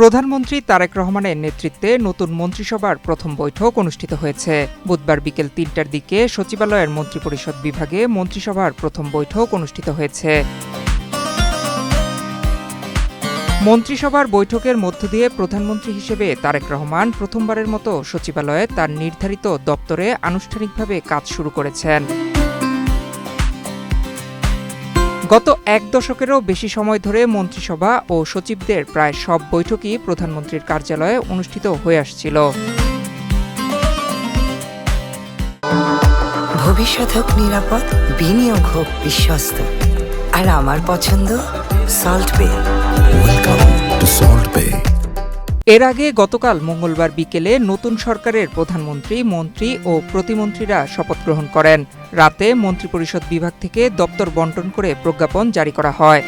প্রধানমন্ত্রী তারেক রহমানের নেতৃত্বে নতুন মন্ত্রিসভার প্রথম বৈঠক অনুষ্ঠিত হয়েছে। বুধবার বিকেল ৩টার দিকে সচিবালয়ের মন্ত্রিপরিষদ বিভাগে মন্ত্রিসভার প্রথম বৈঠক অনুষ্ঠিত হয়েছে। মন্ত্রিসভার বৈঠকের মধ্য দিয়ে প্রধানমন্ত্রী হিসেবে তারেক রহমান প্রথমবারের মতো সচিবালয়ে তার নির্ধারিত দপ্তরে আনুষ্ঠানিকভাবে কাজ শুরু করেছেন। গত এক দশকেরও বেশি সময় ধরে মন্ত্রিসভা ও সচিবদের প্রায় সব বৈঠকই প্রধানমন্ত্রীর কার্যালয়ে অনুষ্ঠিত হয়ে আসছিল। ভবিষ্যৎ হোক নিরাপদ, বিনিয়োগ হোক বিশ্বস্ত, আর আমার পছন্দ সল্ট বে। ওয়েলকাম টু সল্ট বে। এর আগে গতকাল মঙ্গলবার বিকেলে নতুন সরকারের প্রধানমন্ত্রী, মন্ত্রী ও প্রতিমন্ত্রীরা শপথ গ্রহণ করেন। রাতে মন্ত্রিপরিষদ বিভাগ থেকে দপ্তর বণ্টন করে প্রজ্ঞাপন জারি করা হয়।